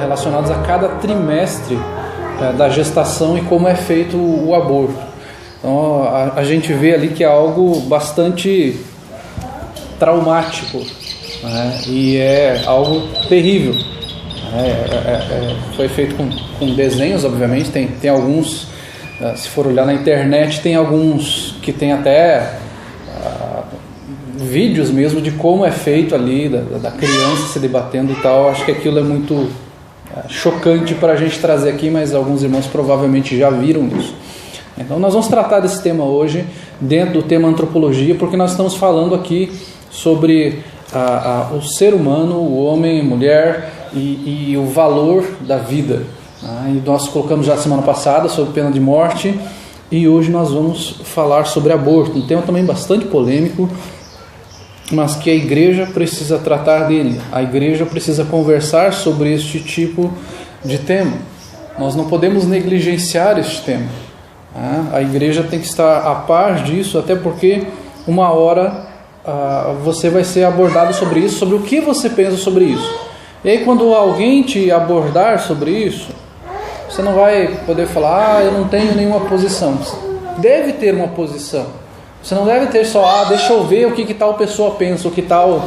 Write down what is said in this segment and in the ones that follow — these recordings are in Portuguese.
relacionados a cada trimestre da gestação e como é feito o aborto. Então a gente vê ali que é algo bastante traumático, né? E é algo terrível. Foi feito com desenhos, obviamente, tem alguns, se for olhar na internet, tem alguns que tem até vídeos mesmo de como é feito ali, da criança se debatendo e tal. Acho que aquilo é muito chocante para a gente trazer aqui, mas alguns irmãos provavelmente já viram isso. Então nós vamos tratar desse tema hoje, dentro do tema antropologia, porque nós estamos falando aqui sobre o ser humano, o homem, mulher e o valor da vida. E nós colocamos já semana passada sobre pena de morte, e hoje nós vamos falar sobre aborto, um tema também bastante polêmico, mas que a igreja precisa tratar dele. A igreja precisa conversar sobre este tipo de tema. Nós não podemos negligenciar este tema. A igreja tem que estar a par disso, até porque uma hora você vai ser abordado sobre isso, sobre o que você pensa sobre isso. E aí quando alguém te abordar sobre isso, você não vai poder falar, eu não tenho nenhuma posição. Você deve ter uma posição. Você não deve ter só, deixa eu ver o que tal pessoa pensa, o que tal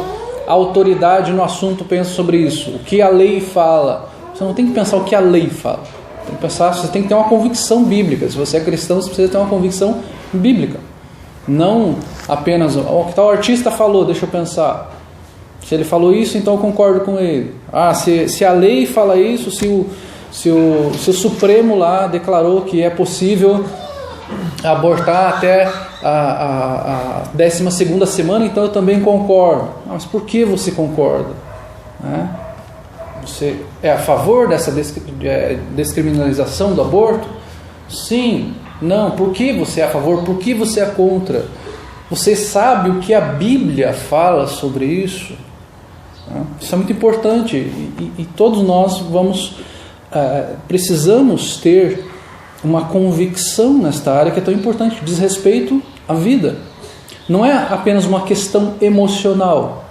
autoridade no assunto pensa sobre isso, o que a lei fala. Você não tem que pensar o que a lei fala. Tem que pensar, você tem que ter uma convicção bíblica. Se você é cristão, você precisa ter uma convicção bíblica. Não apenas, o que tal artista falou, deixa eu pensar. Se ele falou isso, então eu concordo com ele. Se a lei fala isso, se o Supremo lá declarou que é possível abortar até a 12ª semana, então eu também concordo. Mas por que você concorda? Você é a favor dessa descriminalização do aborto? Sim, não. Por que você é a favor? Por que você é contra? Você sabe o que a Bíblia fala sobre isso? Isso é muito importante, e todos nós precisamos ter uma convicção nesta área que é tão importante, diz respeito à vida. Não é apenas uma questão emocional,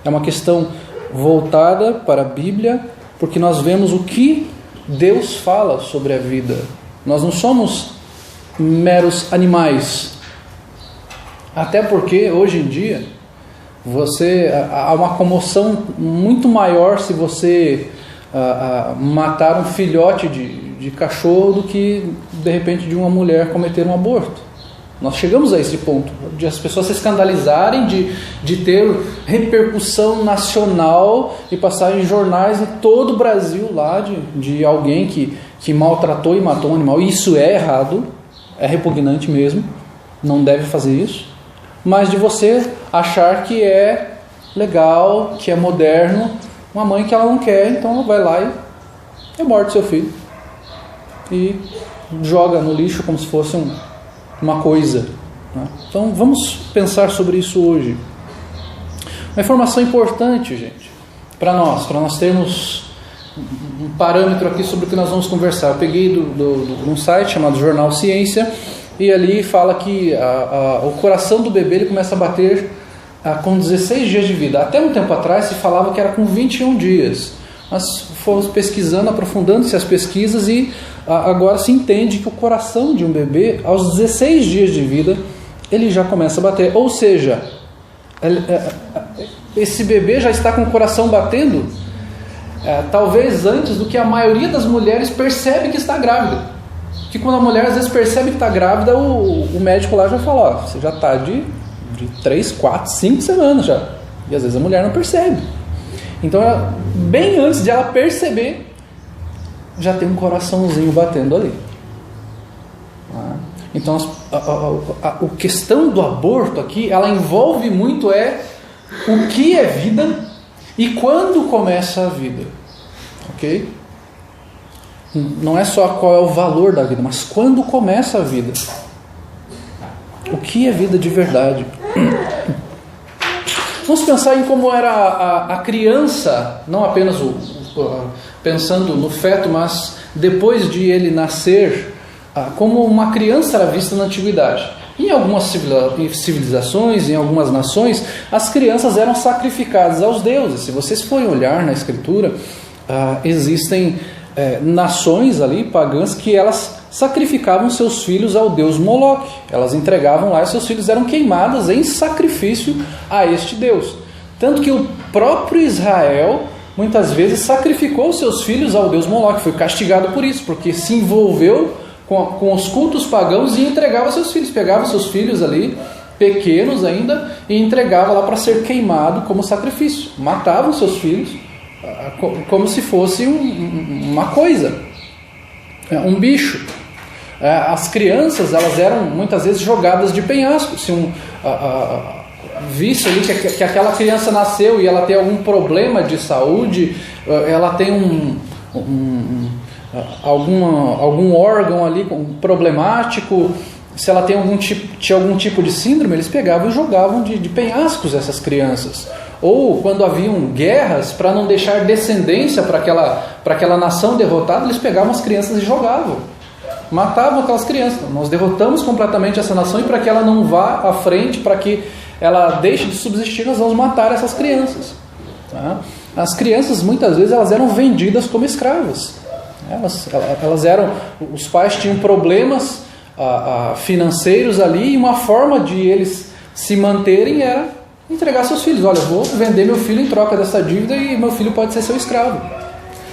é uma questão voltada para a Bíblia, porque nós vemos o que Deus fala sobre a vida. Nós não somos meros animais, até porque hoje em dia há uma comoção muito maior se você matar um filhote de cachorro do que de repente de uma mulher cometer um aborto. Nós chegamos a esse ponto de as pessoas se escandalizarem, de ter repercussão nacional e passar em jornais em todo o Brasil lá de alguém que maltratou e matou um animal. Isso é errado, é repugnante mesmo, não deve fazer isso. Mas de você achar que é legal, que é moderno, uma mãe que ela não quer, então ela vai lá e aborta seu filho e joga no lixo como se fosse uma coisa. Então vamos pensar sobre isso hoje. Uma informação importante, gente, para nós termos um parâmetro aqui sobre o que nós vamos conversar. Eu peguei de um site chamado Jornal Ciência, e ali fala que o coração do bebê ele começa a bater com 16 dias de vida. Até um tempo atrás se falava que era com 21 dias. Mas fomos pesquisando, aprofundando-se as pesquisas, e agora se entende que o coração de um bebê, aos 16 dias de vida, ele já começa a bater. Ou seja, esse bebê já está com o coração batendo talvez antes do que a maioria das mulheres percebe que está grávida. Que quando a mulher às vezes percebe que está grávida, o médico lá já fala, você já está de 3, 4, 5 semanas já. E às vezes a mulher não percebe. Então, bem antes de ela perceber, já tem um coraçãozinho batendo ali. Então, a questão do aborto aqui, ela envolve muito o que é vida e quando começa a vida. Ok? Não é só qual é o valor da vida, mas quando começa a vida. O que é vida de verdade? Vamos pensar em como era a criança, não apenas pensando no feto, mas depois de ele nascer, como uma criança era vista na antiguidade. Em algumas civilizações, em algumas nações, as crianças eram sacrificadas aos deuses. Se vocês forem olhar na Escritura, existem nações ali pagãs que elas sacrificavam seus filhos ao deus Moloque. Elas entregavam lá e seus filhos eram queimados em sacrifício a este deus. Tanto que o próprio Israel muitas vezes sacrificou seus filhos ao deus Moloque, foi castigado por isso, porque se envolveu com os cultos pagãos e entregava seus filhos, pegava seus filhos ali, pequenos ainda, e entregava lá para ser queimado como sacrifício. Matavam seus filhos como se fosse uma coisa, um bicho. As crianças, elas eram muitas vezes jogadas de penhasco. Se visse ali que aquela criança nasceu e ela tem algum problema de saúde, ela tem algum órgão ali problemático, se ela tem algum tipo de síndrome, eles pegavam e jogavam de penhascos essas crianças. Ou quando haviam guerras, para não deixar descendência para aquela nação derrotada, eles pegavam as crianças e jogavam, matavam aquelas crianças. Nós derrotamos completamente essa nação, e para que ela não vá à frente, para que ela deixe de subsistir, nós vamos matar essas crianças. Tá? As crianças muitas vezes elas eram vendidas como escravas. Elas eram, os pais tinham problemas financeiros ali, e uma forma de eles se manterem era entregar seus filhos. Olha, eu vou vender meu filho em troca dessa dívida e meu filho pode ser seu escravo.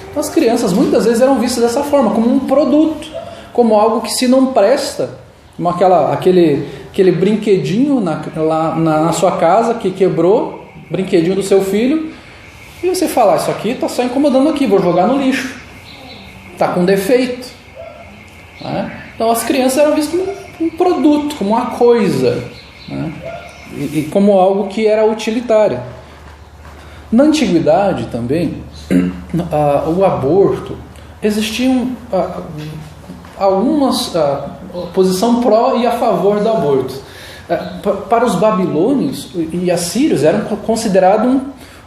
Então, as crianças muitas vezes eram vistas dessa forma, como um produto, como algo que, se não presta, como aquele brinquedinho lá na sua casa que quebrou, brinquedinho do seu filho, e você fala, isso aqui está só incomodando aqui, vou jogar no lixo, está com defeito. Né? Então as crianças eram vistas como um produto, como uma coisa, né? E como algo que era utilitário. Na antiguidade também, o aborto, existiam algumas posição pró e a favor do aborto. Para os babilônios e assírios era considerado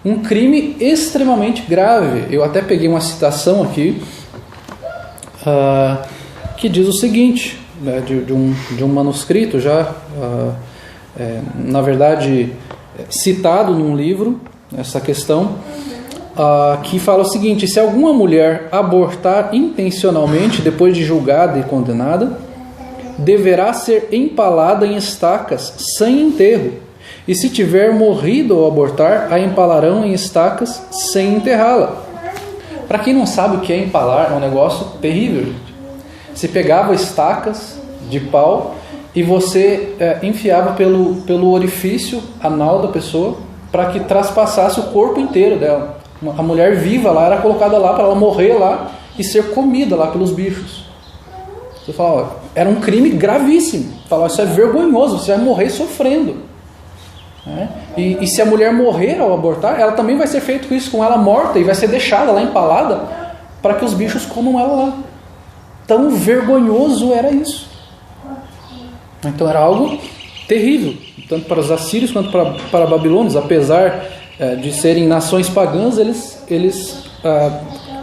um crime extremamente grave. Eu até peguei uma citação aqui que diz o seguinte, né, de um manuscrito já na verdade citado num livro, essa questão, que fala o seguinte: se alguma mulher abortar intencionalmente depois de julgada e condenada, deverá ser empalada em estacas sem enterro, e se tiver morrido ao abortar, a empalarão em estacas sem enterrá-la. Para quem não sabe o que é empalar, é um negócio terrível. Se pegava estacas de pau e você enfiava pelo orifício anal da pessoa para que traspassasse o corpo inteiro dela. A mulher viva lá era colocada lá para ela morrer lá e ser comida lá pelos bichos. Você fala, ó, era um crime gravíssimo. Fala, isso é vergonhoso, você vai morrer sofrendo. E se a mulher morrer ao abortar, ela também vai ser feito isso com ela morta e vai ser deixada lá empalada para que os bichos comam ela lá. Tão vergonhoso era isso. Então era algo terrível, tanto para os assírios quanto para babilônios. Apesar de serem nações pagãs, eles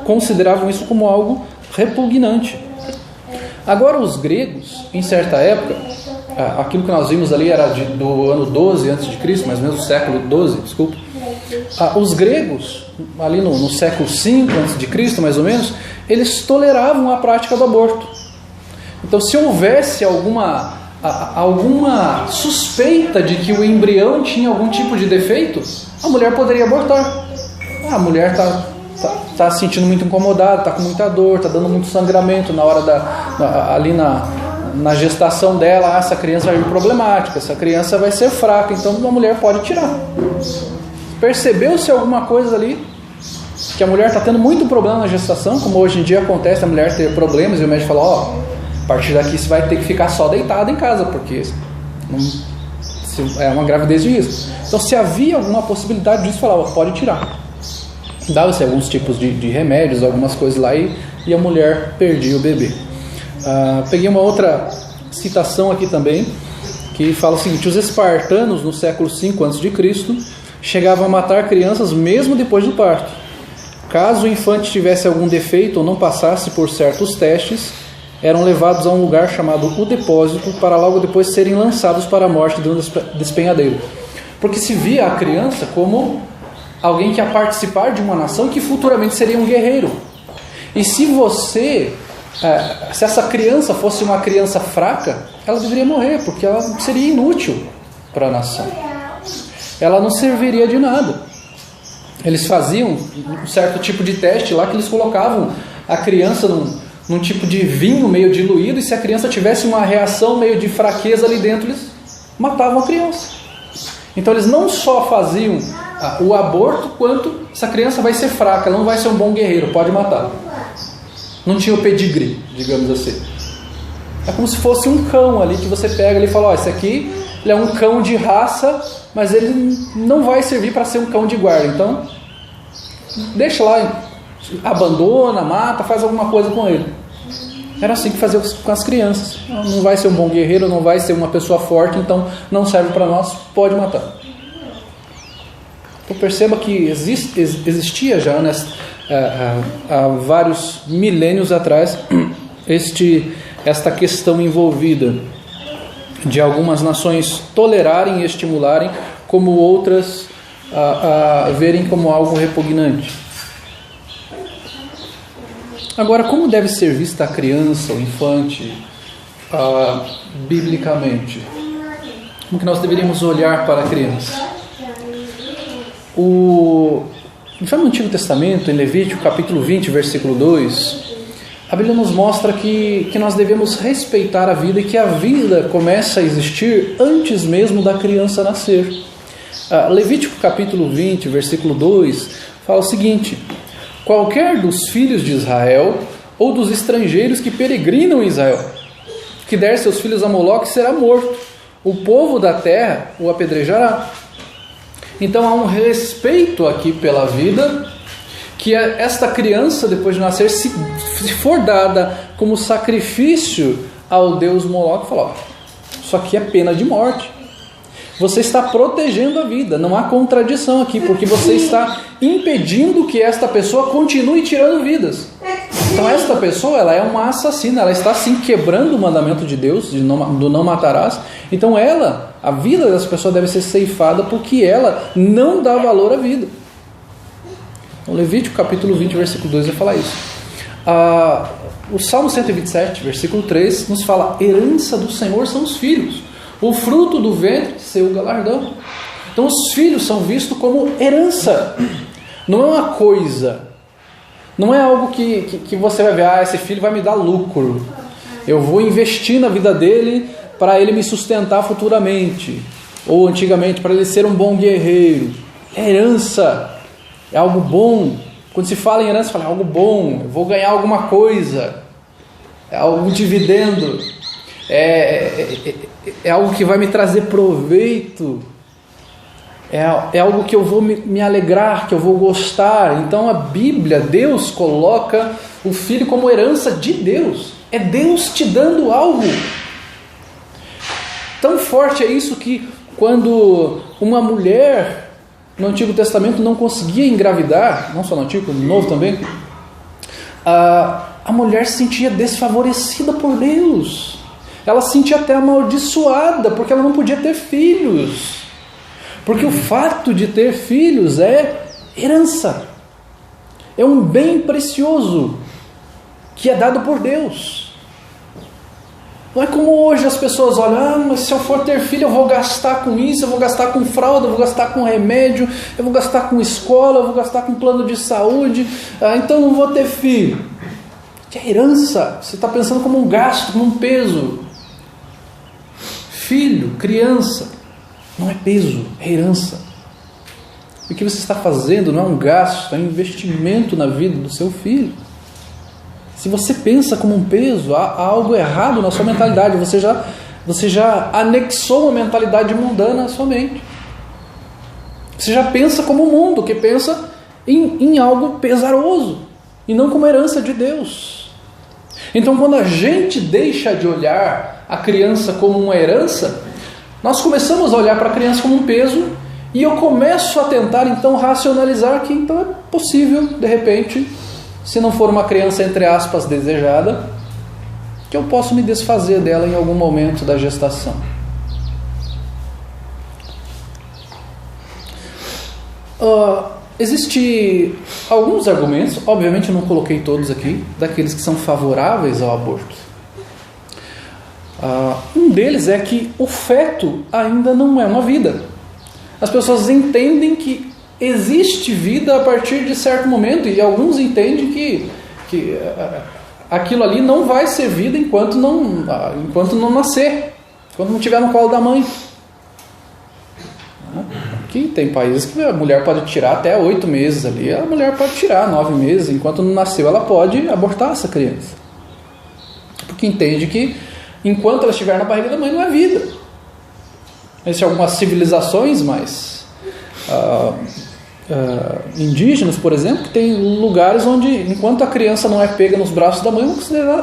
consideravam isso como algo repugnante. Agora os gregos, em certa época, aquilo que nós vimos ali era do ano 12 a.C., mais ou menos do século 12, desculpa. Os gregos, ali no século 5 a.C., mais ou menos, eles toleravam a prática do aborto. Então, se houvesse alguma suspeita de que o embrião tinha algum tipo de defeito, a mulher poderia abortar. A mulher está se sentindo muito incomodada, está com muita dor, está dando muito sangramento na hora ali na gestação dela. Essa criança vai vir problemática, essa criança vai ser fraca, então a mulher pode tirar. Percebeu-se alguma coisa ali, que a mulher está tendo muito problema na gestação, como hoje em dia acontece, a mulher ter problemas e o médico fala, a partir daqui você vai ter que ficar só deitada em casa, porque é uma gravidez de risco. Então, se havia alguma possibilidade disso, falava, pode tirar. Dava-se alguns tipos de remédios, algumas coisas lá, e a mulher perdia o bebê. Peguei uma outra citação aqui também, que fala o seguinte: os espartanos, no século 5 a.C., chegavam a matar crianças mesmo depois do parto. Caso o infante tivesse algum defeito ou não passasse por certos testes, eram levados a um lugar chamado o depósito, para logo depois serem lançados para a morte dentro do despenhadeiro. Porque se via a criança como alguém que ia participar de uma nação que futuramente seria um guerreiro. E se essa criança fosse uma criança fraca, ela deveria morrer, porque ela seria inútil para a nação. Ela não serviria de nada. Eles faziam um certo tipo de teste lá, que eles colocavam a criança num tipo de vinho meio diluído, e se a criança tivesse uma reação meio de fraqueza ali dentro, eles matavam a criança. Então eles não só faziam o aborto, quanto essa criança vai ser fraca, ela não vai ser um bom guerreiro, pode matar. Não tinha o pedigree, digamos assim. É como se fosse um cão ali, que você pega ali e fala, esse aqui ele é um cão de raça, mas ele não vai servir para ser um cão de guarda. Então, deixa lá, abandona, mata, faz alguma coisa com ele. Era assim que fazia com as crianças. Não vai ser um bom guerreiro, não vai ser uma pessoa forte, então não serve para nós, pode matar. Então perceba que existia já, há vários milênios atrás, esta questão envolvida de algumas nações tolerarem e estimularem, como outras verem como algo repugnante. Agora, como deve ser vista a criança, o infante, biblicamente? Como que nós deveríamos olhar para a criança? Já no Antigo Testamento, em Levítico capítulo 20, versículo 2, a Bíblia nos mostra que nós devemos respeitar a vida e que a vida começa a existir antes mesmo da criança nascer. Levítico capítulo 20, versículo 2, fala o seguinte: qualquer dos filhos de Israel ou dos estrangeiros que peregrinam em Israel, que der seus filhos a Moloque, será morto. O povo da terra o apedrejará. Então há um respeito aqui pela vida, que esta criança, depois de nascer, se for dada como sacrifício ao deus Moloque, fala, isso aqui é pena de morte. Você está protegendo a vida, não há contradição aqui, porque você está impedindo que esta pessoa continue tirando vidas. Então esta pessoa, ela é uma assassina, ela está sim quebrando o mandamento de Deus, do não matarás. Então a vida dessa pessoa deve ser ceifada, porque ela não dá valor à vida. Então, Levítico capítulo 20, versículo 2 vai falar isso. O Salmo 127, versículo 3, nos fala: herança do Senhor são os filhos, o fruto do ventre, seu galardão. Então os filhos são vistos como herança. Não é uma coisa, não é algo que você vai ver, esse filho vai me dar lucro, eu vou investir na vida dele para ele me sustentar futuramente, ou antigamente, para ele ser um bom guerreiro. É herança, é algo bom. Quando se fala em herança, fala, é algo bom, eu vou ganhar alguma coisa, é algum dividendo, é algo que vai me trazer proveito, é algo que eu vou me alegrar, que eu vou gostar. Então a Bíblia, Deus coloca o filho como herança de Deus. É Deus te dando algo. Tão forte é isso que quando uma mulher no Antigo Testamento não conseguia engravidar, não só no Antigo, no Novo também, a mulher se sentia desfavorecida por Deus. Ela se sentia até amaldiçoada, porque ela não podia ter filhos. Porque o fato de ter filhos é herança. É um bem precioso que é dado por Deus. Não é como hoje as pessoas olham, mas se eu for ter filho eu vou gastar com isso, eu vou gastar com fralda, eu vou gastar com remédio, eu vou gastar com escola, eu vou gastar com plano de saúde, então não vou ter filho. Que é herança, você está pensando como um gasto, como um peso. Filho, criança, não é peso, é herança. O que você está fazendo não é um gasto, é um investimento na vida do seu filho. Se você pensa como um peso, há algo errado na sua mentalidade. Você já anexou uma mentalidade mundana à sua mente. Você já pensa como o mundo, que pensa em algo pesaroso e não como herança de Deus. Então, quando a gente deixa de olhar a criança como uma herança, nós começamos a olhar para a criança como um peso, e eu começo a tentar então racionalizar que então é possível, de repente, se não for uma criança entre aspas desejada, que eu posso me desfazer dela em algum momento da gestação. Existem alguns argumentos, obviamente eu não coloquei todos aqui, daqueles que são favoráveis ao aborto. Um deles é que o feto ainda não é uma vida. As pessoas entendem que existe vida a partir de certo momento, e alguns entendem que aquilo ali não vai ser vida enquanto não nascer, enquanto não estiver no colo da mãe. Aqui tem países que a mulher pode tirar até 8 meses ali, a mulher pode tirar 9 meses, enquanto não nasceu ela pode abortar essa criança. Porque entende que enquanto ela estiver na barriga da mãe não é vida. Existem algumas civilizações mais indígenas, por exemplo, que tem lugares onde enquanto a criança não é pega nos braços da mãe,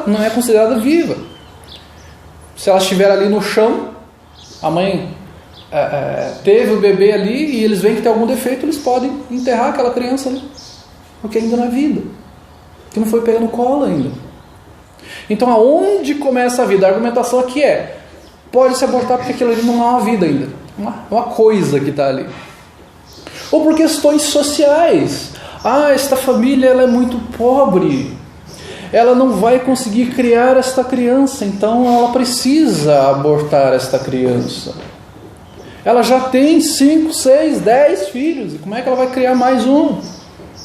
não é considerada viva. Se ela estiver ali no chão, a mãe teve o bebê ali e eles veem que tem algum defeito, eles podem enterrar aquela criança ali, porque ainda não é vida, que não foi pega no colo ainda. Então aonde começa a vida? A argumentação aqui pode se abortar porque aquilo ali não é uma vida ainda, uma coisa que está ali. Ou por questões sociais. Esta família ela é muito pobre, ela não vai conseguir criar esta criança, então ela precisa abortar esta criança. Ela já tem 5, 6, 10 filhos, e como é que ela vai criar mais um?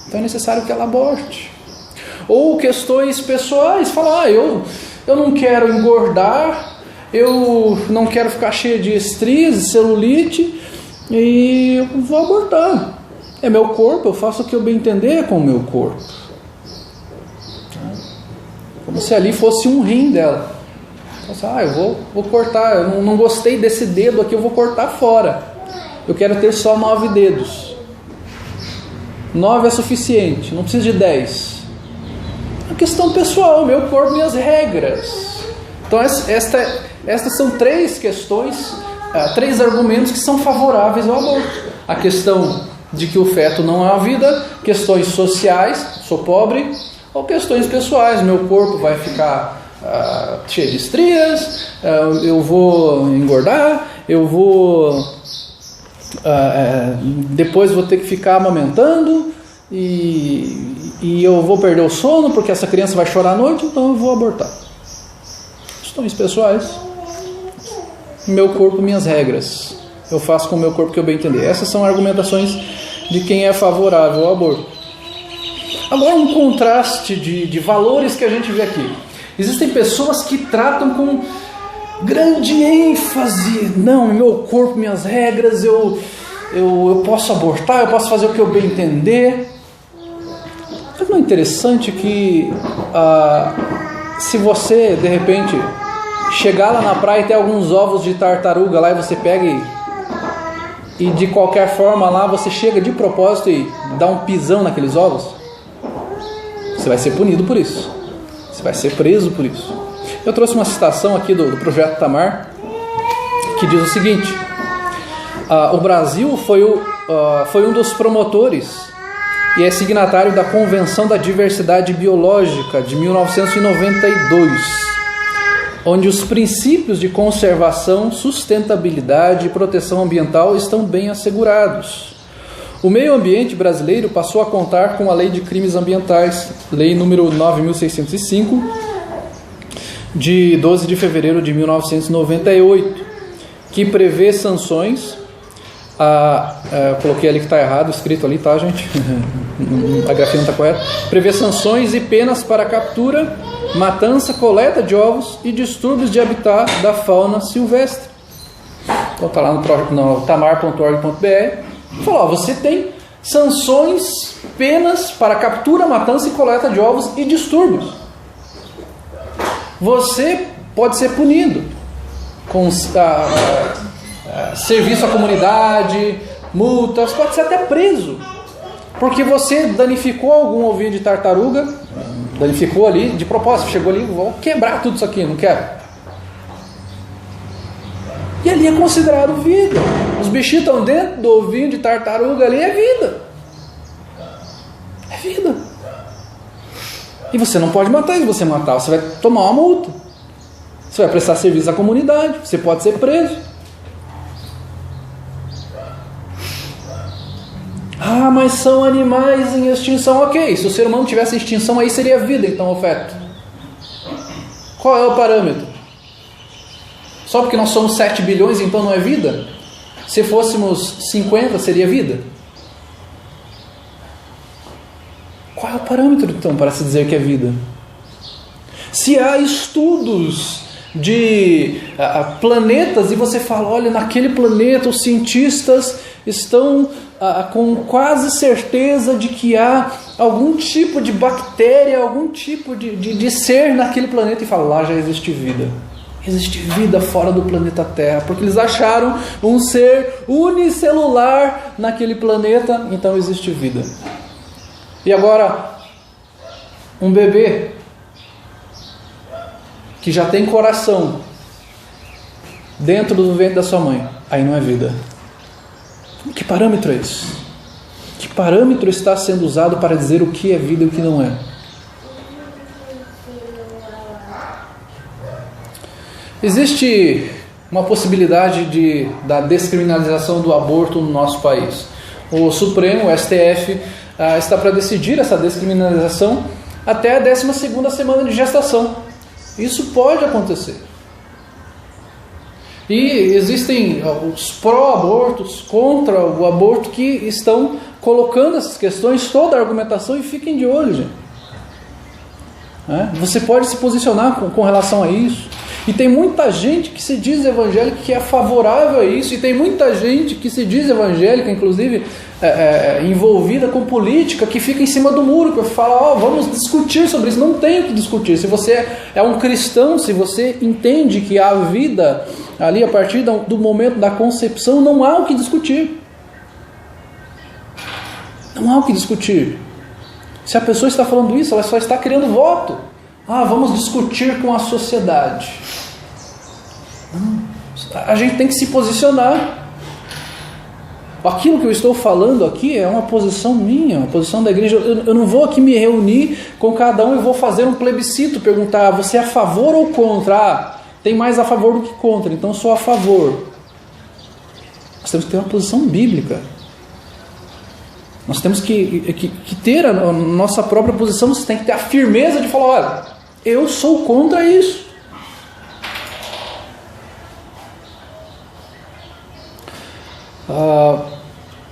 Então é necessário que ela aborte. Ou questões pessoais, falar, eu não quero engordar, eu não quero ficar cheia de estrias, de celulite, e eu vou abortar. É meu corpo, eu faço o que eu bem entender com o meu corpo. Como se ali fosse um rim dela. Eu vou cortar, eu não gostei desse dedo aqui, eu vou cortar fora. Eu quero ter só 9 dedos. 9 é suficiente, não preciso de 10. É uma questão pessoal, meu corpo, minhas regras. Então estas são 3 questões, 3 argumentos que são favoráveis ao aborto. A questão de que o feto não é uma vida, questões sociais, sou pobre, ou questões pessoais, meu corpo vai ficar cheio de estrias, eu vou engordar, eu vou depois vou ter que ficar amamentando e eu vou perder o sono porque essa criança vai chorar à noite, então eu vou abortar. Questões pessoais, meu corpo, minhas regras, eu faço com o meu corpo que eu bem entender. Essas são argumentações de quem é favorável ao aborto. Agora um contraste de valores que a gente vê aqui. Existem pessoas que tratam com grande ênfase, não, meu corpo, minhas regras, eu posso abortar, eu posso fazer o que eu bem entender. Não é interessante que se você de repente chegar lá na praia e ter alguns ovos de tartaruga lá e você pega e de qualquer forma lá você chega de propósito e dá um pisão naqueles ovos, você vai ser punido por isso. Você vai ser preso por isso. Eu trouxe uma citação aqui do Projeto Tamar, que diz o seguinte: o Brasil foi um dos promotores e é signatário da Convenção da Diversidade Biológica de 1992, onde os princípios de conservação, sustentabilidade e proteção ambiental estão bem assegurados. O meio ambiente brasileiro passou a contar com a Lei de Crimes Ambientais, Lei número 9.605, de 12 de fevereiro de 1998, que prevê sanções. Coloquei ali que está errado, escrito ali, tá, gente? A grafia não está correta. Prevê sanções e penas para captura, matança, coleta de ovos e distúrbios de habitat da fauna silvestre. Então está lá no tamar.org.br. Falou, você tem sanções, penas para captura, matança e coleta de ovos e distúrbios. Você pode ser punido com serviço à comunidade, multas, pode ser até preso, porque você danificou algum ovinho de tartaruga, danificou ali de propósito, chegou ali, vou quebrar tudo isso aqui, não quero. E ali é considerado vida. Os bichinhos estão dentro do ovinho de tartaruga ali, é vida. É vida. E você não pode matar. Se você matar, você vai tomar uma multa. Você vai prestar serviço à comunidade. Você pode ser preso. Ah, mas são animais em extinção. Ok, se o ser humano tivesse extinção, aí seria vida, então, o feto. Qual é o parâmetro? Só porque nós somos 7 bilhões, então não é vida? Se fôssemos 50, seria vida? Qual é o parâmetro, então, para se dizer que é vida? Se há estudos de planetas e você fala, olha, naquele planeta os cientistas estão com quase certeza de que há algum tipo de bactéria, algum tipo de ser naquele planeta, e fala, lá já existe vida. Existe vida fora do planeta Terra, porque eles acharam um ser unicelular naquele planeta, então existe vida. E agora, um bebê que já tem coração dentro do ventre da sua mãe, aí não é vida. Que parâmetro é esse? Que parâmetro está sendo usado para dizer o que é vida e o que não é? Existe uma possibilidade da descriminalização do aborto no nosso país. O Supremo, o STF, está para decidir essa descriminalização até a 12ª semana de gestação. Isso pode acontecer. E existem os pró-abortos, contra o aborto, que estão colocando essas questões, toda a argumentação, e fiquem de olho, gente. Você pode se posicionar com relação a isso. E tem muita gente que se diz evangélica que é favorável a isso, e tem muita gente que se diz evangélica, inclusive envolvida com política, que fica em cima do muro, que fala, vamos discutir sobre isso. Não tem o que discutir. Se você é um cristão, se você entende que há vida ali a partir do momento da concepção, não há o que discutir. Não há o que discutir. Se a pessoa está falando isso, ela só está criando voto. Vamos discutir com a sociedade. Não, a gente tem que se posicionar. Aquilo que eu estou falando aqui é uma posição minha, uma posição da igreja. Eu não vou aqui me reunir com cada um e vou fazer um plebiscito, perguntar, você é a favor ou contra? Tem mais a favor do que contra, então eu sou a favor. Nós temos que ter uma posição bíblica. Nós temos que ter a nossa própria posição. Você tem que ter a firmeza de falar, olha, eu sou contra isso.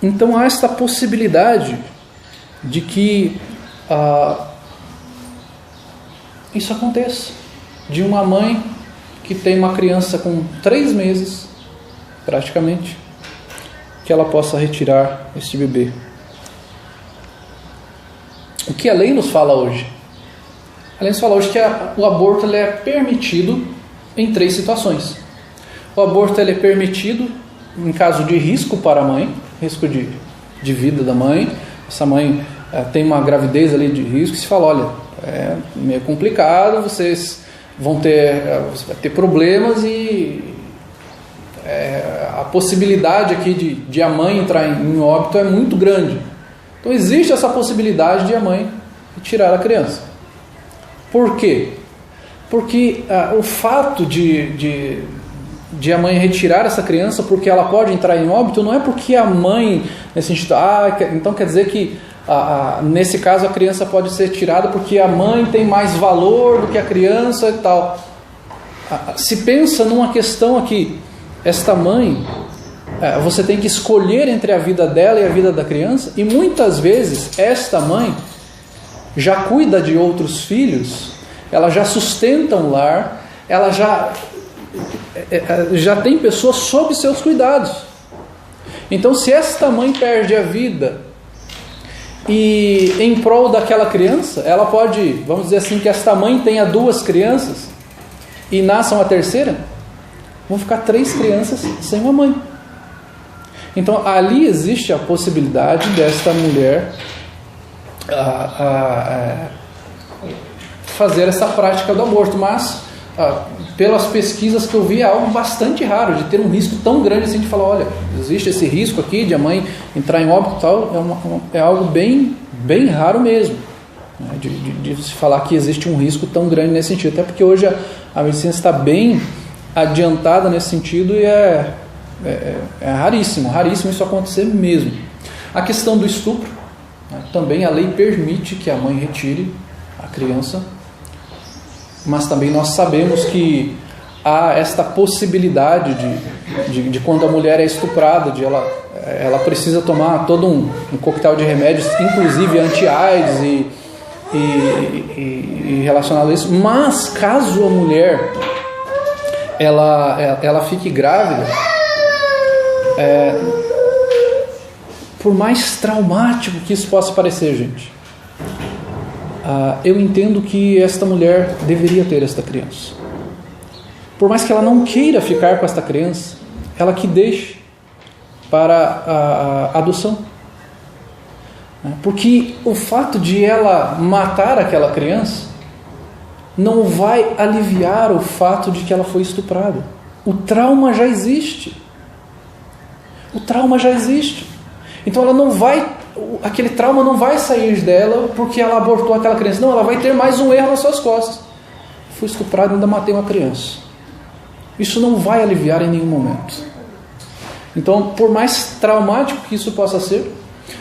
Então há esta possibilidade de que isso aconteça. De uma mãe que tem uma criança com 3 meses, praticamente, que ela possa retirar este bebê. O que a lei nos fala hoje? A lei nos fala hoje que o aborto ele é permitido em 3 situações. O aborto ele é permitido em caso de risco para a mãe, risco de vida da mãe. Essa mãe tem uma gravidez ali de risco, e se fala, olha, é meio complicado, você vai ter problemas, e a possibilidade aqui de a mãe entrar em óbito é muito grande. Então existe essa possibilidade de a mãe tirar a criança. Por quê? Porque o fato de a mãe retirar essa criança porque ela pode entrar em óbito, não é porque a mãe, nesse sentido, então quer dizer que nesse caso a criança pode ser tirada porque a mãe tem mais valor do que a criança e tal. Se pensa numa questão aqui, esta mãe, você tem que escolher entre a vida dela e a vida da criança, e muitas vezes esta mãe já cuida de outros filhos, ela já sustenta um lar, ela já tem pessoas sob seus cuidados. Então, se esta mãe perde a vida e em prol daquela criança, ela pode, vamos dizer assim, que esta mãe tenha 2 crianças e nasçam a terceira, vão ficar 3 crianças sem uma mãe. Então ali existe a possibilidade desta mulher fazer essa prática do aborto, mas pelas pesquisas que eu vi, é algo bastante raro, de ter um risco tão grande assim, de falar, olha, existe esse risco aqui de a mãe entrar em óbito e tal, é algo bem, bem raro mesmo, né, de se falar que existe um risco tão grande nesse sentido, até porque hoje a medicina está bem adiantada nesse sentido, e é raríssimo isso acontecer mesmo. A questão do estupro, né? Também a lei permite que a mãe retire a criança, mas também nós sabemos que há esta possibilidade de quando a mulher é estuprada, ela precisa tomar todo um coquetel de remédios, inclusive anti-AIDS e relacionado a isso. Mas caso a mulher ela fique grávida, por mais traumático que isso possa parecer, gente, eu entendo que esta mulher deveria ter esta criança. Por mais que ela não queira ficar com esta criança, ela que deixe para a adoção. Porque o fato de ela matar aquela criança não vai aliviar o fato de que ela foi estuprada. O trauma já existe. O trauma já existe. Então aquele trauma não vai sair dela porque ela abortou aquela criança. Não, ela vai ter mais um erro nas suas costas. Fui estuprado e ainda matei uma criança. Isso não vai aliviar em nenhum momento. Então, por mais traumático que isso possa ser,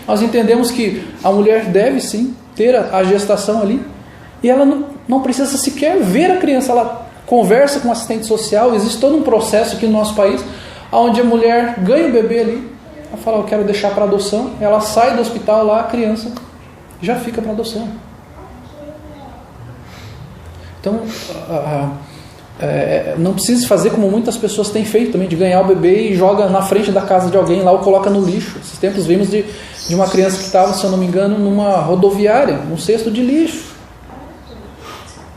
nós entendemos que a mulher deve sim ter a gestação ali, e ela não precisa sequer ver a criança. Ela conversa com o assistente social. Existe todo um processo aqui no nosso país onde a mulher ganha o bebê ali, ela fala, eu quero deixar para adoção, ela sai do hospital lá, a criança já fica para adoção. Então não precisa fazer como muitas pessoas têm feito também, de ganhar o bebê e joga na frente da casa de alguém lá ou coloca no lixo. Esses tempos vimos de uma criança que estava, se eu não me engano, numa rodoviária, num cesto de lixo.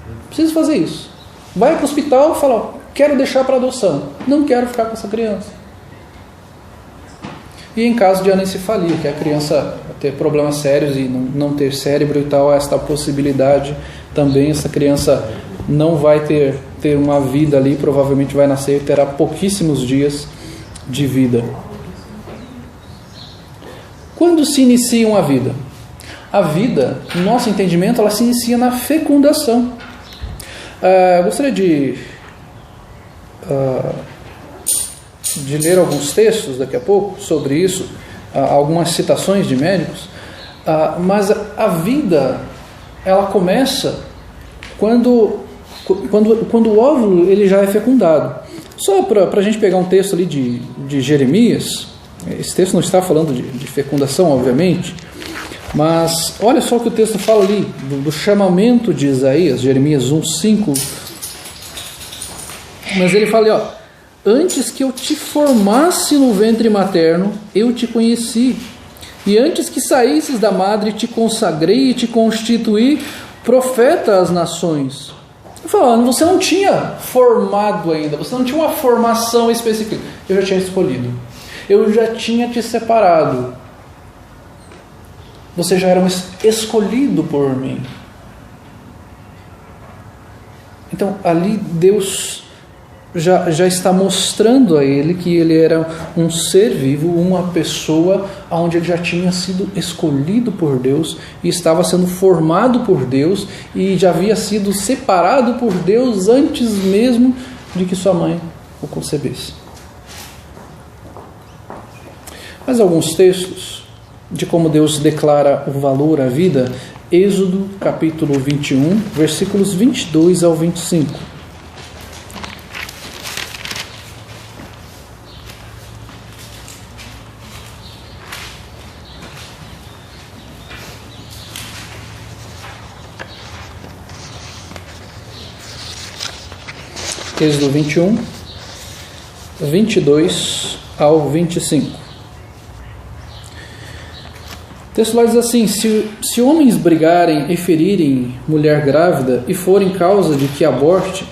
Não precisa fazer isso. Vai para o hospital e fala, quero deixar para adoção, não quero ficar com essa criança. E em caso de anencefalia, que a criança ter problemas sérios e não ter cérebro e tal, esta possibilidade também, essa criança não vai ter uma vida ali, provavelmente vai nascer e terá pouquíssimos dias de vida. Quando se inicia uma vida? A vida, no nosso entendimento, ela se inicia na fecundação. Gostaria de ler alguns textos daqui a pouco sobre isso, algumas citações de médicos, mas a vida ela começa quando o óvulo ele já é fecundado. Só para a gente pegar um texto ali de Jeremias, esse texto não está falando de fecundação, obviamente, mas olha só o que o texto fala ali, do chamamento de Isaías, Jeremias 1:5. Mas ele fala ali, antes que eu te formasse no ventre materno, eu te conheci, e antes que saísses da madre, te consagrei e te constituí profeta às nações. Falando, você não tinha formado ainda, você não tinha uma formação específica. Eu já tinha escolhido, eu já tinha te separado. Você já era um escolhido por mim. Então ali Deus já está mostrando a ele que ele era um ser vivo, uma pessoa onde ele já tinha sido escolhido por Deus e estava sendo formado por Deus e já havia sido separado por Deus antes mesmo de que sua mãe o concebesse. Mas alguns textos de como Deus declara o valor à vida, Êxodo capítulo 21, versículos 22 ao 25. Êxodo 21, 22 ao 25. O texto lá diz assim, se homens brigarem e ferirem mulher grávida e forem causa de que aborte,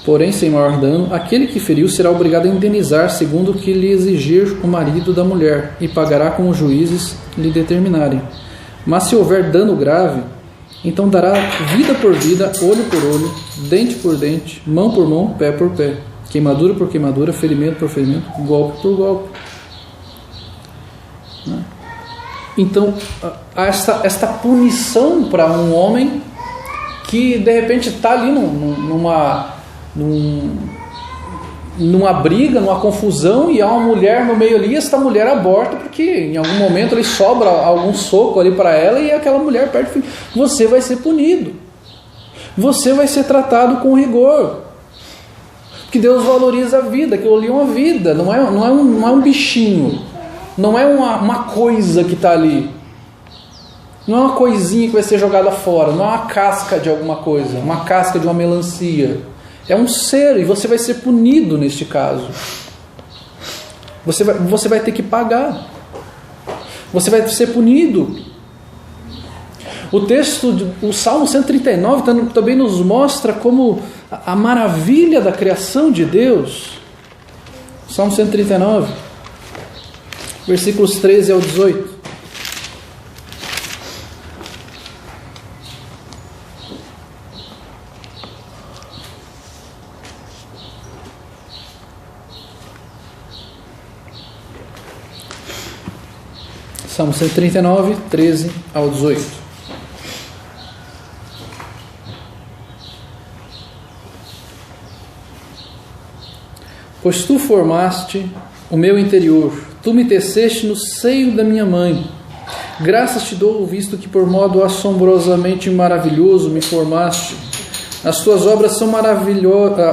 porém sem maior dano, aquele que feriu será obrigado a indenizar segundo o que lhe exigir o marido da mulher e pagará como os juízes lhe determinarem. Mas se houver dano grave, então dará vida por vida, olho por olho, dente por dente, mão por mão, pé por pé, queimadura por queimadura, ferimento por ferimento, golpe por golpe. Então, há esta punição para um homem numa briga, numa confusão, e há uma mulher no meio ali, e esta mulher aborta, porque em algum momento ele sobra algum soco ali para ela, e aquela mulher perde o filho. Você vai ser punido. Você vai ser tratado com rigor. Porque Deus valoriza a vida, aquilo ali é uma vida, não é um bichinho, não é uma coisa que está ali. Não é uma coisinha que vai ser jogada fora, não é uma casca de alguma coisa, uma casca de uma melancia. É um ser, e você vai ser punido neste caso. Você vai ter que pagar. Você vai ser punido. O Salmo 139 também nos mostra como a maravilha da criação de Deus. Salmo 139, versículos 13 ao 18. Salmo 139, 13 ao 18. Pois tu formaste o meu interior, tu me teceste no seio da minha mãe. Graças te dou, visto que por modo assombrosamente maravilhoso me formaste. As tuas obras são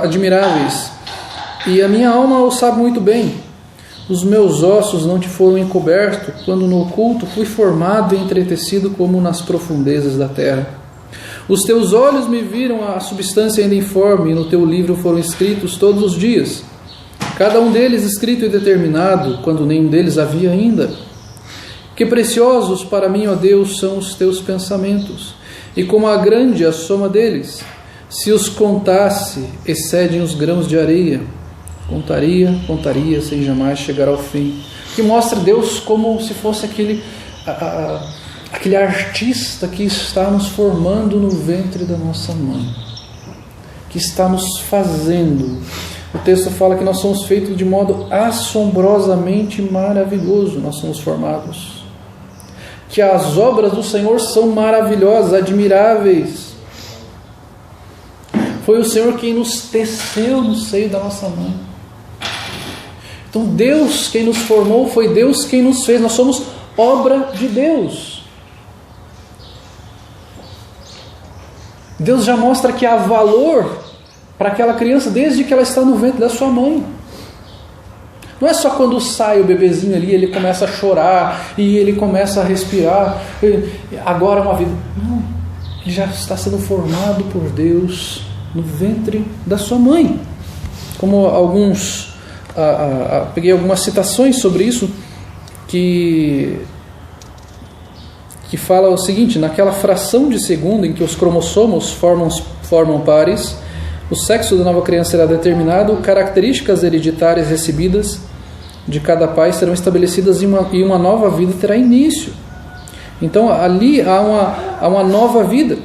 admiráveis, e a minha alma o sabe muito bem. Os meus ossos não te foram encobertos, quando no oculto fui formado e entretecido como nas profundezas da terra. Os teus olhos me viram a substância ainda informe, e no teu livro foram escritos todos os dias, cada um deles escrito e determinado, quando nenhum deles havia ainda. Que preciosos para mim, ó Deus, são os teus pensamentos, e como a grande a soma deles. Se os contasse, excedem os grãos de areia. Contaria, sem jamais chegar ao fim. Que mostra Deus como se fosse aquele artista que está nos formando no ventre da nossa mãe, que está nos fazendo. O texto fala que nós somos feitos de modo assombrosamente maravilhoso, nós somos formados. Que as obras do Senhor são maravilhosas, admiráveis. Foi o Senhor quem nos teceu no seio da nossa mãe. Então Deus quem nos formou, foi Deus quem nos fez. Nós somos obra de Deus. Deus já mostra que há valor para aquela criança desde que ela está no ventre da sua mãe. Não é só quando sai o bebezinho ali, ele começa a chorar e ele começa a respirar, agora é uma vida. Não, ele já está sendo formado por Deus no ventre da sua mãe. Como peguei algumas citações sobre isso que fala o seguinte: naquela fração de segundo em que os cromossomos formam pares, o sexo da nova criança será determinado, características hereditárias recebidas de cada pai serão estabelecidas e uma nova vida terá início. Então ali há uma nova vida.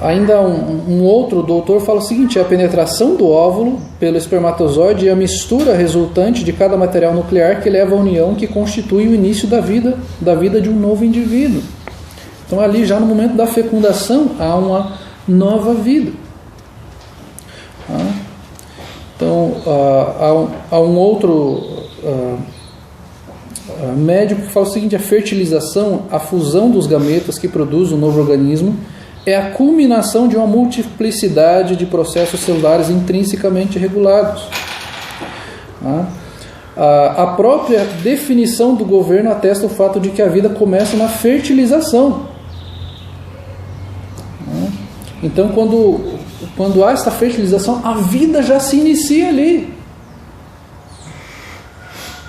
Ainda um outro doutor fala o seguinte: a penetração do óvulo pelo espermatozoide e a mistura resultante de cada material nuclear que leva à união que constitui o início da vida de um novo indivíduo. Então ali já no momento da fecundação há uma nova vida. Então há um outro médico que fala o seguinte: a fertilização, a fusão dos gametas que produz um novo organismo, é a culminação de uma multiplicidade de processos celulares intrinsecamente regulados. A própria definição do governo atesta o fato de que a vida começa na fertilização. Então, quando há esta fertilização, a vida já se inicia ali.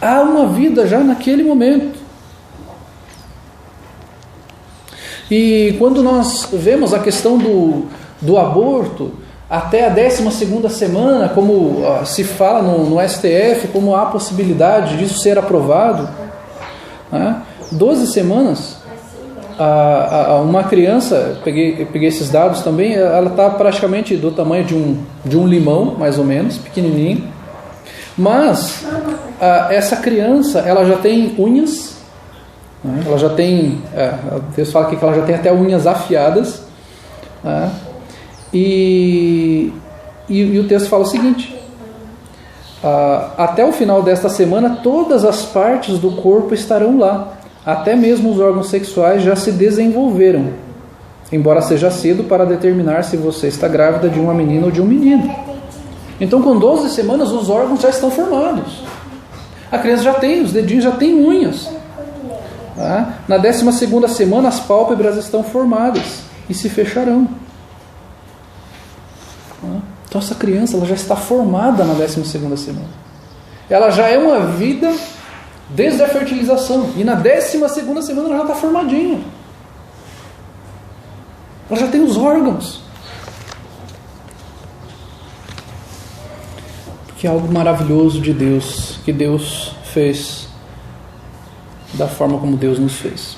Há uma vida já naquele momento. E quando nós vemos a questão do aborto, até a 12ª semana, como se fala no STF, como há a possibilidade disso ser aprovado, 12 semanas, uma criança, peguei esses dados também, ela está praticamente do tamanho de um limão, mais ou menos, pequenininho, mas essa criança, ela já tem unhas, ela já tem, Deus fala que ela já tem até unhas afiadas, e E o texto fala o seguinte: até o final desta semana todas as partes do corpo estarão lá, até mesmo os órgãos sexuais já se desenvolveram, embora seja cedo para determinar se você está grávida de uma menina ou de um menino. Então, com 12 semanas, os órgãos já estão formados. A criança já tem, os dedinhos já têm unhas. Na 12ª semana, as pálpebras estão formadas e se fecharão. Então, essa criança ela já está formada na 12ª semana. Ela já é uma vida desde a fertilização. E na 12ª semana, ela já está formadinha. Ela já tem os órgãos. Que é algo maravilhoso de Deus, que Deus fez da forma como Deus nos fez.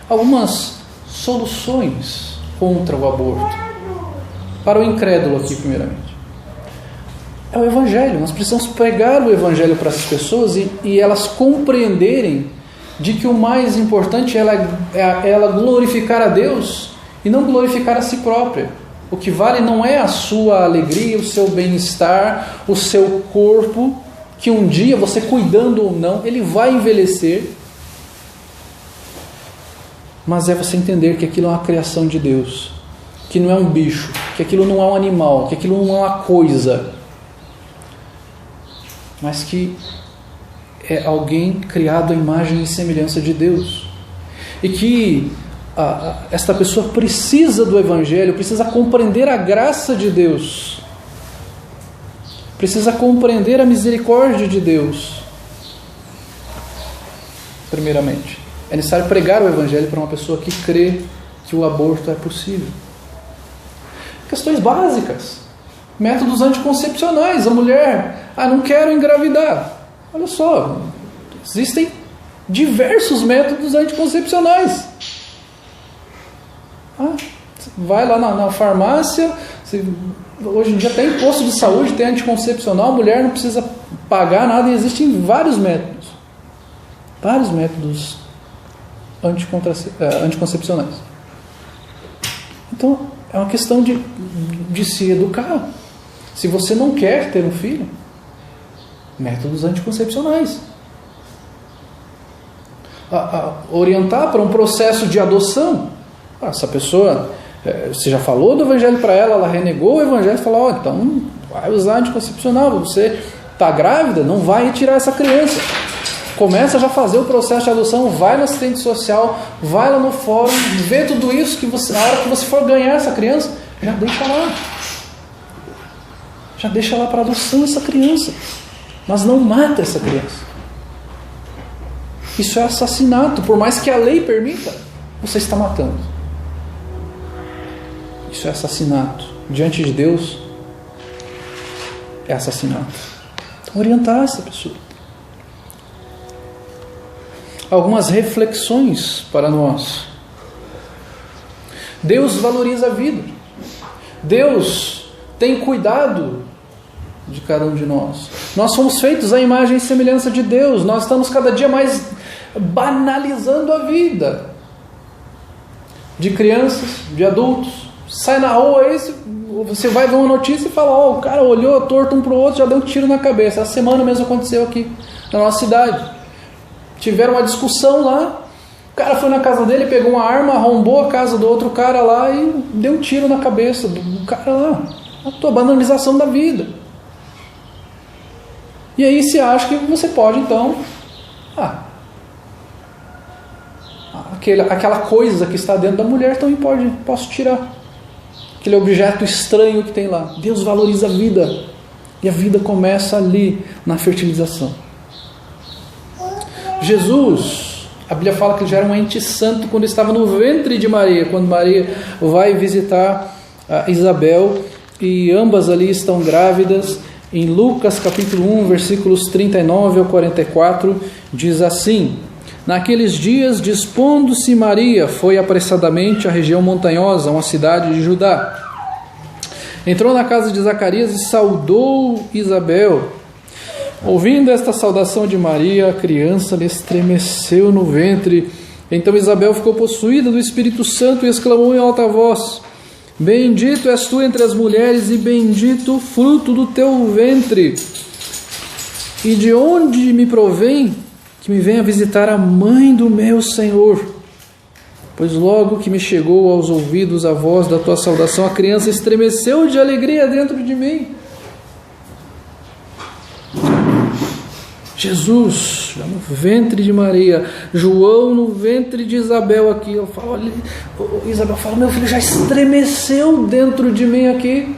Algumas soluções contra o aborto. Para o incrédulo aqui, primeiramente. É o Evangelho. Nós precisamos pregar o Evangelho para essas pessoas e elas compreenderem de que o mais importante é ela glorificar a Deus e não glorificar a si própria. O que vale não é a sua alegria, o seu bem-estar, o seu corpo, que um dia, você cuidando ou não, ele vai envelhecer. Mas é você entender que aquilo é uma criação de Deus, que não é um bicho, que aquilo não é um animal, que aquilo não é uma coisa, mas que é alguém criado à imagem e semelhança de Deus. E que esta pessoa precisa do Evangelho, precisa compreender a graça de Deus, precisa compreender a misericórdia de Deus. Primeiramente, é necessário pregar o Evangelho para uma pessoa que crê que o aborto é possível. Questões básicas, métodos anticoncepcionais. A mulher, não quero engravidar. Olha só, existem diversos métodos anticoncepcionais. Vai lá na farmácia, hoje em dia tem posto de saúde, tem anticoncepcional, a mulher não precisa pagar nada, e existem vários métodos anticoncepcionais. Então é uma questão de se educar. Se você não quer ter um filho, métodos anticoncepcionais. Orientar para um processo de adoção. Essa pessoa, você já falou do Evangelho para ela, ela renegou o Evangelho e falou: então vai usar anticoncepcional, você está grávida, não vai retirar essa criança. Começa já a fazer o processo de adoção, vai no assistente social, vai lá no fórum, vê tudo isso, que você, na hora que você for ganhar essa criança, já deixa lá. Já deixa lá para adoção essa criança. Mas não mata essa criança. Isso é assassinato, por mais que a lei permita, você está matando. Isso é assassinato. Diante de Deus, é assassinato. Então, orientar essa pessoa. Algumas reflexões para nós. Deus valoriza a vida. Deus tem cuidado de cada um de nós. Nós fomos feitos à imagem e semelhança de Deus. Nós estamos cada dia mais banalizando a vida. De crianças, de adultos. Sai na rua, você vai ver uma notícia e fala: o cara olhou torto um para o outro, já deu um tiro na cabeça. Essa semana mesmo aconteceu aqui na nossa cidade. Tiveram uma discussão lá, o cara foi na casa dele, pegou uma arma, arrombou a casa do outro cara lá e deu um tiro na cabeça do cara lá. A tua banalização da vida. E aí você acha que você pode então, aquela coisa que está dentro da mulher também posso tirar. Aquele objeto estranho que tem lá. Deus valoriza a vida. E a vida começa ali, na fertilização. Jesus, a Bíblia fala que ele já era um ente santo quando estava no ventre de Maria, quando Maria vai visitar Isabel, e ambas ali estão grávidas. Em Lucas capítulo 1, versículos 39 ao 44, diz assim: naqueles dias, dispondo-se Maria, foi apressadamente à região montanhosa, uma cidade de Judá. Entrou na casa de Zacarias e saudou Isabel. Ouvindo esta saudação de Maria, a criança lhe estremeceu no ventre. Então Isabel ficou possuída do Espírito Santo e exclamou em alta voz: Bendito és tu entre as mulheres e bendito o fruto do teu ventre. E de onde me provém que me venha visitar a mãe do meu Senhor? Pois logo que me chegou aos ouvidos a voz da tua saudação, a criança estremeceu de alegria dentro de mim. Jesus, já no ventre de Maria, João no ventre de Isabel aqui. Eu falo, Isabel fala, meu filho já estremeceu dentro de mim aqui.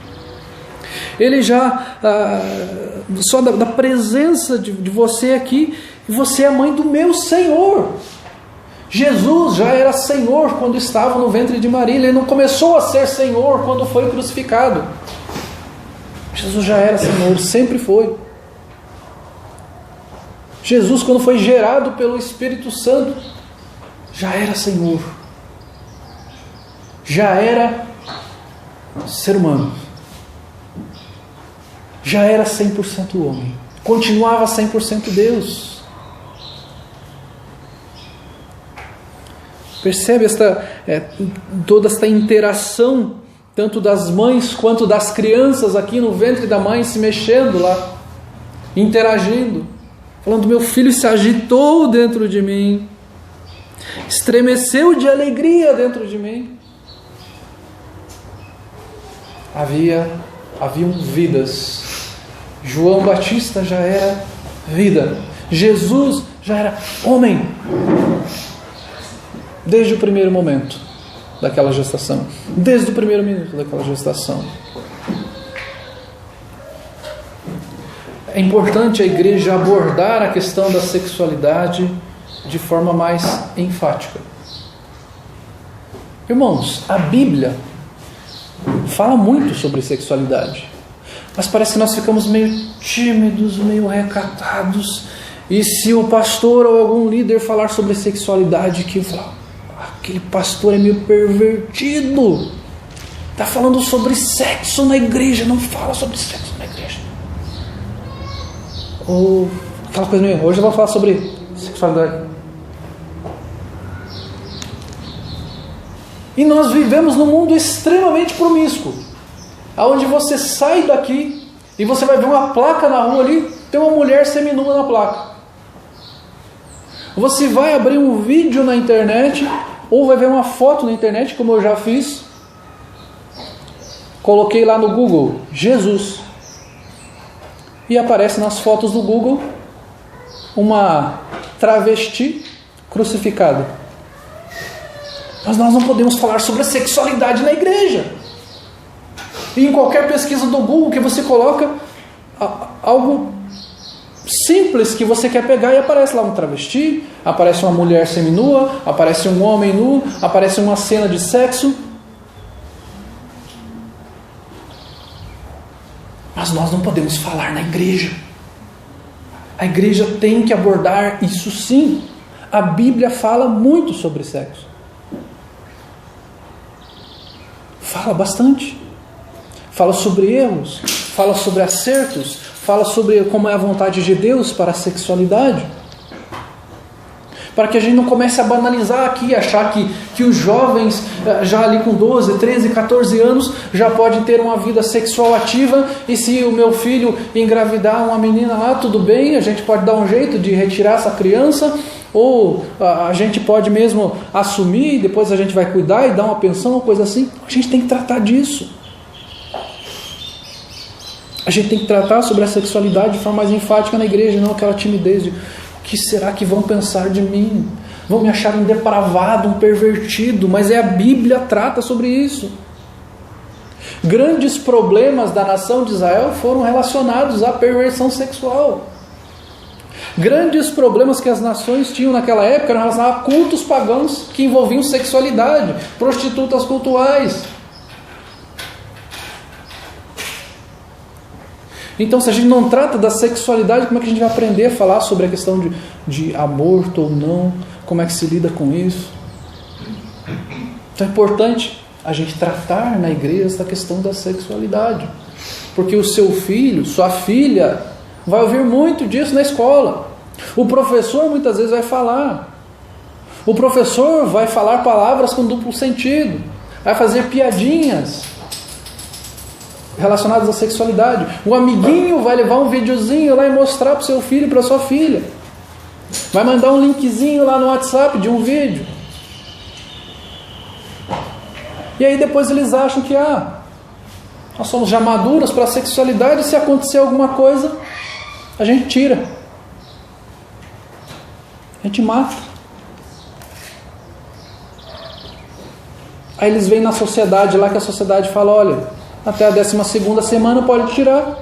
Ele já, só da presença de você aqui, você é a mãe do meu Senhor. Jesus já era Senhor quando estava no ventre de Maria. Ele não começou a ser Senhor quando foi crucificado. Jesus já era Senhor, sempre foi. Jesus, quando foi gerado pelo Espírito Santo, já era Senhor. Já era ser humano. Já era 100% homem. Continuava 100% Deus. Percebe toda esta interação, tanto das mães quanto das crianças aqui no ventre da mãe, se mexendo lá, interagindo, falando, meu filho se agitou dentro de mim, estremeceu de alegria dentro de mim. Haviam vidas. João Batista já era vida. Jesus já era homem. Desde o primeiro momento daquela gestação. Desde o primeiro minuto daquela gestação. É importante a igreja abordar a questão da sexualidade de forma mais enfática. Irmãos, a Bíblia fala muito sobre sexualidade, mas parece que nós ficamos meio tímidos, meio recatados, e se o pastor ou algum líder falar sobre sexualidade, que fala, aquele pastor é meio pervertido, está falando sobre sexo na igreja, não fala sobre sexo na igreja. Ou aquela coisa meio, hoje eu vou falar sobre sexualidade. E nós vivemos num mundo extremamente promíscuo, onde você sai daqui e você vai ver uma placa na rua ali, tem uma mulher seminua na placa. Você vai abrir um vídeo na internet, ou vai ver uma foto na internet, como eu já fiz. Coloquei lá no Google, Jesus. E aparece nas fotos do Google uma travesti crucificada. Mas nós não podemos falar sobre a sexualidade na igreja. E em qualquer pesquisa do Google que você coloca algo simples que você quer pegar, e aparece lá um travesti, aparece uma mulher seminua, aparece um homem nu, aparece uma cena de sexo. Mas nós não podemos falar na igreja. A igreja tem que abordar isso sim. A Bíblia fala muito sobre sexo. Fala bastante. Fala sobre erros, fala sobre acertos, fala sobre como é a vontade de Deus para a sexualidade. Para que a gente não comece a banalizar aqui, achar que os jovens, já ali com 12, 13, 14 anos, já podem ter uma vida sexual ativa, e se o meu filho engravidar uma menina lá, tudo bem, a gente pode dar um jeito de retirar essa criança, ou a gente pode mesmo assumir, depois a gente vai cuidar e dar uma pensão, uma coisa assim. A gente tem que tratar disso. A gente tem que tratar sobre a sexualidade de forma mais enfática na igreja, não aquela timidez de o que será que vão pensar de mim? Vão me achar um depravado, um pervertido, mas a Bíblia trata sobre isso. Grandes problemas da nação de Israel foram relacionados à perversão sexual. Grandes problemas que as nações tinham naquela época eram relacionados a cultos pagãos que envolviam sexualidade, prostitutas cultuais. Então, se a gente não trata da sexualidade, como é que a gente vai aprender a falar sobre a questão de aborto ou não? Como é que se lida com isso? Então é importante a gente tratar na igreja essa questão da sexualidade. Porque o seu filho, sua filha, vai ouvir muito disso na escola. O professor muitas vezes vai falar. O professor vai falar palavras com duplo sentido. vai fazer piadinhas relacionadas à sexualidade. O amiguinho vai levar um videozinho lá e mostrar para o seu filho e para sua filha. Vai mandar um linkzinho lá no WhatsApp de um vídeo. E aí depois eles acham que nós somos já maduros para a sexualidade, e se acontecer alguma coisa, a gente tira. A gente mata. Aí eles veem na sociedade lá, que a sociedade fala, olha, até a 12ª semana pode tirar.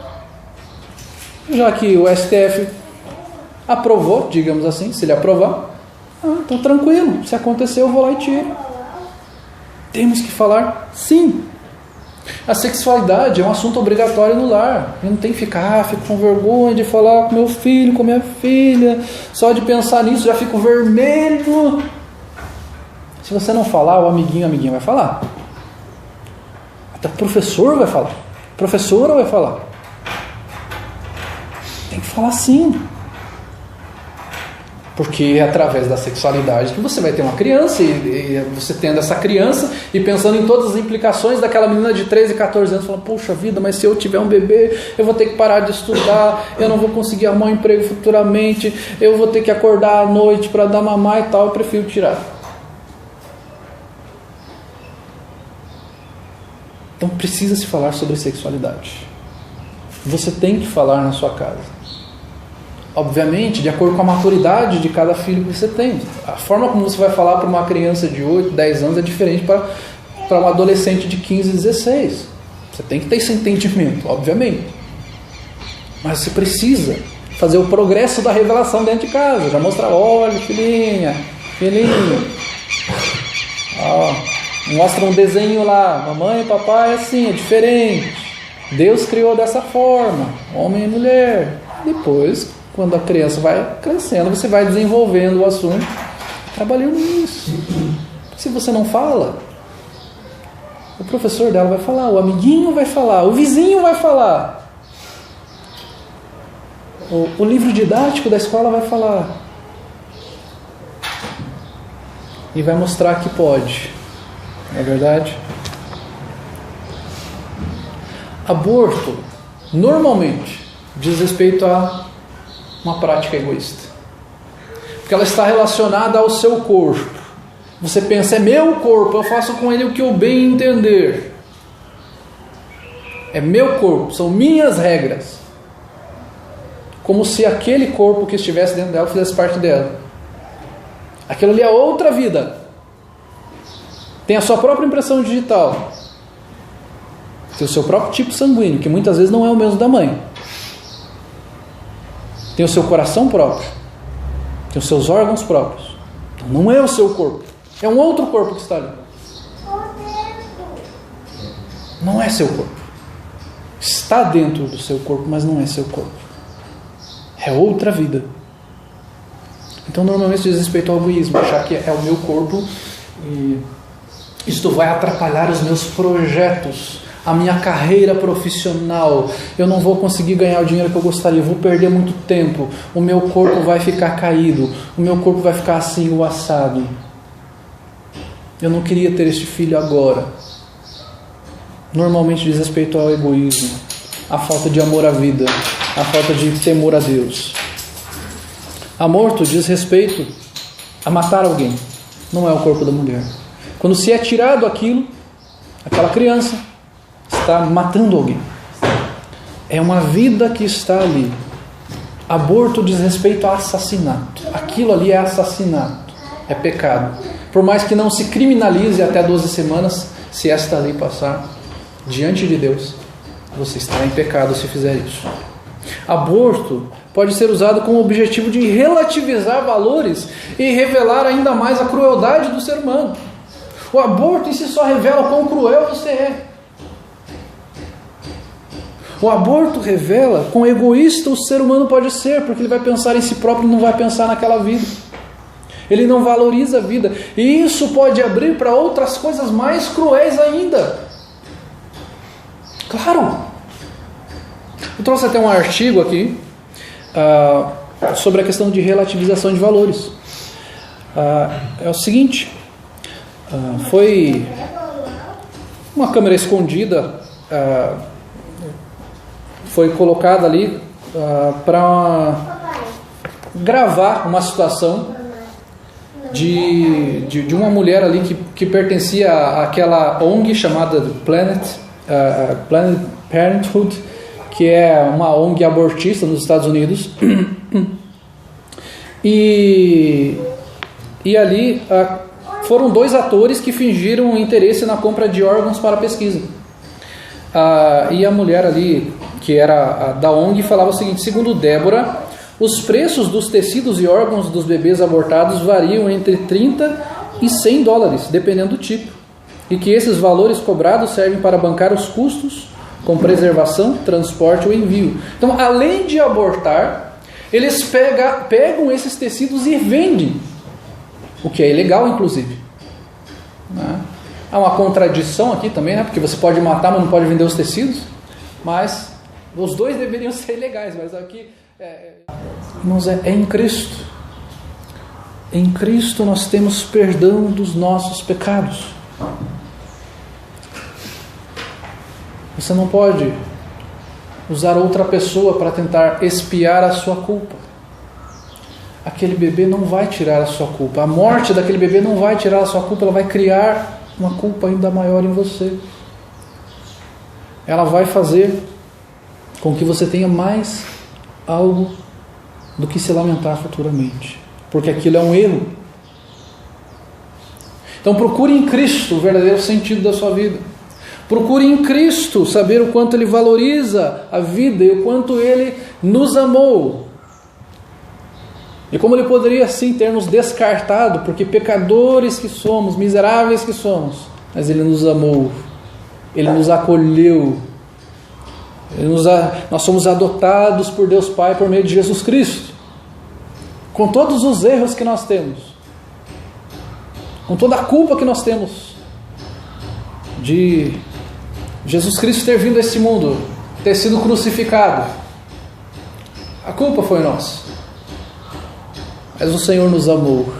Já que o STF aprovou, digamos assim, se ele aprovar, então tranquilo, se acontecer eu vou lá e tiro. Temos que falar sim. A sexualidade é um assunto obrigatório no lar. Eu não tenho que fico com vergonha de falar com meu filho, com minha filha. Só de pensar nisso já fico vermelho. Se você não falar, o amiguinho vai falar. Até o professor vai falar. A professora vai falar. Tem que falar sim. Porque é através da sexualidade que você vai ter uma criança, e você tendo essa criança e pensando em todas as implicações daquela menina de 13, 14 anos, falando, poxa vida, mas se eu tiver um bebê, eu vou ter que parar de estudar, eu não vou conseguir arrumar um emprego futuramente, eu vou ter que acordar à noite para dar mamar e tal, eu prefiro tirar. Então precisa se falar sobre sexualidade. Você tem que falar na sua casa. Obviamente, de acordo com a maturidade de cada filho que você tem. A forma como você vai falar para uma criança de 8, 10 anos é diferente para um adolescente de 15, 16. Você tem que ter esse entendimento, obviamente. Mas você precisa fazer o progresso da revelação dentro de casa. Já mostrar, olha, filhinho. Mostra um desenho lá. Mamãe e papai é assim, é diferente. Deus criou dessa forma, homem e mulher. Depois, quando a criança vai crescendo, você vai desenvolvendo o assunto, trabalhando nisso. Se você não fala, o professor dela vai falar, o amiguinho vai falar, o vizinho vai falar, o livro didático da escola vai falar. E vai mostrar que pode. Não é verdade? Aborto, normalmente, diz respeito a uma prática egoísta, porque ela está relacionada ao seu corpo. Você pensa, é meu corpo, eu faço com ele o que eu bem entender. É meu corpo, são minhas regras. Como se aquele corpo que estivesse dentro dela fizesse parte dela. Aquilo ali é outra vida. Tem a sua própria impressão digital. Tem o seu próprio tipo sanguíneo, que muitas vezes não é o mesmo da mãe. Tem o seu coração próprio. Tem os seus órgãos próprios. Então não é o seu corpo. É um outro corpo que está ali. Não é seu corpo. Está dentro do seu corpo, mas não é seu corpo. É outra vida. Então normalmente diz respeito ao egoísmo. Achar que é o meu corpo e isto vai atrapalhar os meus projetos, a minha carreira profissional, eu não vou conseguir ganhar o dinheiro que eu gostaria, eu vou perder muito tempo, o meu corpo vai ficar caído, o meu corpo vai ficar assim, o assado. Eu não queria ter este filho agora. Normalmente diz respeito ao egoísmo, a falta de amor à vida, a falta de temor a Deus. Aborto diz respeito a matar alguém, não é o corpo da mulher. Quando se é tirado aquilo, aquela criança está matando alguém. É uma vida que está ali. Aborto diz respeito a assassinato. Aquilo ali é assassinato. É pecado. Por mais que não se criminalize até 12 semanas, se esta lei passar diante de Deus, você estará em pecado se fizer isso. Aborto pode ser usado com o objetivo de relativizar valores e revelar ainda mais a crueldade do ser humano. O aborto em si só revela quão cruel você é. O aborto revela quão egoísta o ser humano pode ser, porque ele vai pensar em si próprio e não vai pensar naquela vida. Ele não valoriza a vida. E isso pode abrir para outras coisas mais cruéis ainda. Claro. Eu trouxe até um artigo aqui sobre a questão de relativização de valores. É o seguinte, foi uma câmera escondida foi colocada ali para gravar uma situação de uma mulher ali que pertencia àquela ONG chamada Planned Parenthood, que é uma ONG abortista nos Estados Unidos. E ali foram 2 atores que fingiram interesse na compra de órgãos para pesquisa. E a mulher ali, que era da ONG, falava o seguinte: segundo Débora, os preços dos tecidos e órgãos dos bebês abortados variam entre 30 e 100 dólares, dependendo do tipo, e que esses valores cobrados servem para bancar os custos com preservação, transporte ou envio. Então, além de abortar, eles pegam esses tecidos e vendem, o que é ilegal, inclusive. Né? Há uma contradição aqui também, né? Porque você pode matar, mas não pode vender os tecidos. Mas os dois deveriam ser ilegais, mas aqui... Irmãos, é em Cristo. Em Cristo nós temos perdão dos nossos pecados. Você não pode usar outra pessoa para tentar expiar a sua culpa. Aquele bebê não vai tirar a sua culpa. A morte daquele bebê não vai tirar a sua culpa. Ela vai criar uma culpa ainda maior em você. Ela vai fazer com que você tenha mais algo do que se lamentar futuramente, porque aquilo é um erro. Então procure em Cristo o verdadeiro sentido da sua vida. Procure em Cristo saber o quanto Ele valoriza a vida e o quanto Ele nos amou. E como Ele poderia sim ter nos descartado, porque pecadores que somos, miseráveis que somos, mas Ele nos amou, Ele nos acolheu. Nós somos adotados por Deus Pai por meio de Jesus Cristo, com todos os erros que nós temos, com toda a culpa que nós temos de Jesus Cristo ter vindo a este mundo, ter sido crucificado. A culpa foi nossa, mas o Senhor nos amou,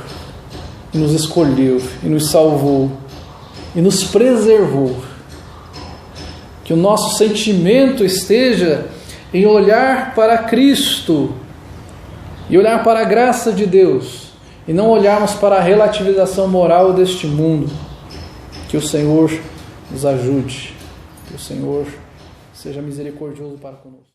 e nos escolheu, e nos salvou, e nos preservou. Que o nosso sentimento esteja em olhar para Cristo e olhar para a graça de Deus e não olharmos para a relativização moral deste mundo. Que o Senhor nos ajude, que o Senhor seja misericordioso para conosco.